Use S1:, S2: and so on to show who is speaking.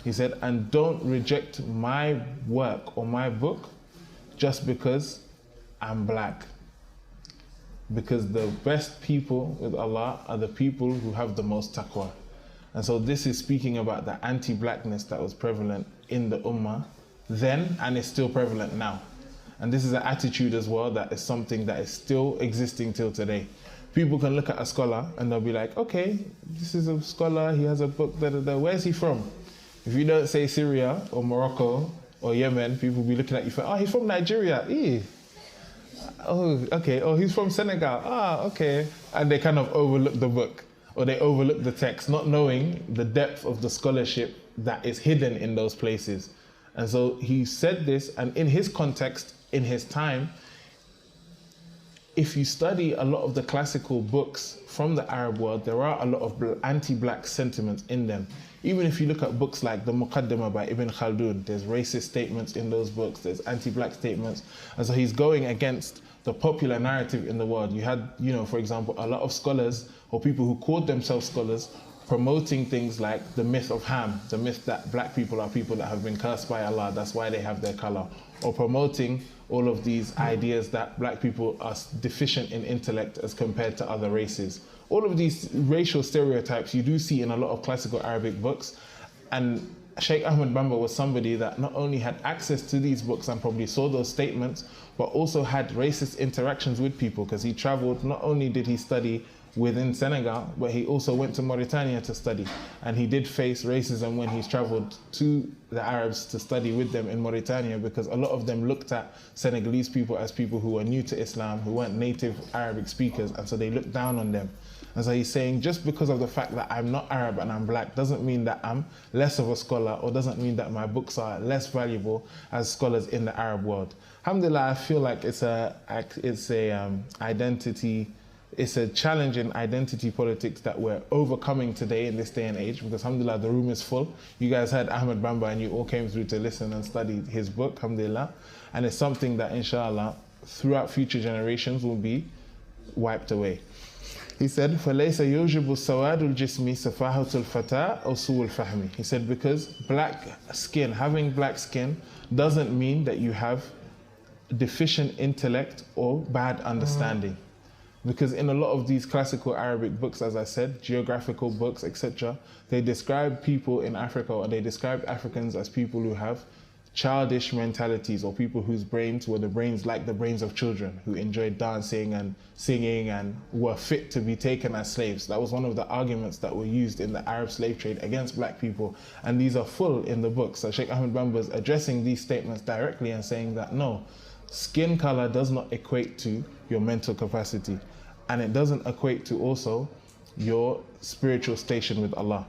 S1: He said, and don't reject my work or my book just because I'm black. Because the best people with Allah are the people who have the most taqwa. And so this is speaking about the anti-blackness that was prevalent in the ummah then and is still prevalent now. And this is an attitude as well that is something that is still existing till today. People can look at a scholar and they'll be like, okay, this is a scholar, he has a book, da, da, da. Where's he from? If you don't say Syria or Morocco or Yemen, people will be looking at you for, oh, he's from Nigeria. Ew. Oh, okay. Oh, he's from Senegal. Ah, okay. And they kind of overlook the book or they overlook the text, not knowing the depth of the scholarship that is hidden in those places. And so he said this, and in his context, in his time, if you study a lot of the classical books from the Arab world, there are a lot of anti-black sentiments in them. Even if you look at books like the Muqaddimah by Ibn Khaldun, there's racist statements in those books, there's anti-black statements. And so he's going against the popular narrative in the world. You had, for example, a lot of scholars or people who called themselves scholars promoting things like the myth of Ham, the myth that black people are people that have been cursed by Allah, that's why they have their color, or promoting all of these ideas that black people are deficient in intellect as compared to other races. All of these racial stereotypes you do see in a lot of classical Arabic books. And Sheikh Ahmed Baba was somebody that not only had access to these books and probably saw those statements, but also had racist interactions with people, because he traveled, not only did he study within Senegal, but he also went to Mauritania to study. And he did face racism when he's traveled to the Arabs to study with them in Mauritania, because a lot of them looked at Senegalese people as people who were new to Islam, who weren't native Arabic speakers, and so they looked down on them. And so he's saying, just because of the fact that I'm not Arab and I'm black doesn't mean that I'm less of a scholar, or doesn't mean that my books are less valuable as scholars in the Arab world. Alhamdulillah, I feel like it's a challenge in identity politics that we're overcoming today in this day and age, because alhamdulillah, the room is full. You guys heard Ahmed Baba and you all came through to listen and study his book, alhamdulillah. And it's something that inshallah, throughout future generations will be wiped away. He said, فَلَيْسَ يُوجِبُ السَّوَادُ الْجِسْمِ سَفَاهَةُ الْفَتَاةِ أَوْ سُوءُ الْفَهْمِ. He said, because black skin, having black skin doesn't mean that you have deficient intellect or bad understanding. Because in a lot of these classical Arabic books, as I said, geographical books, etc., they describe people in Africa, or they describe Africans as people who have childish mentalities, or people whose brains were the brains like the brains of children, who enjoyed dancing and singing and were fit to be taken as slaves. That was one of the arguments that were used in the Arab slave trade against black people, and these are full in the book. So Sheikh Ahmed Baba is addressing these statements directly and saying that no, skin color does not equate to your mental capacity, and it doesn't equate to also your spiritual station with Allah.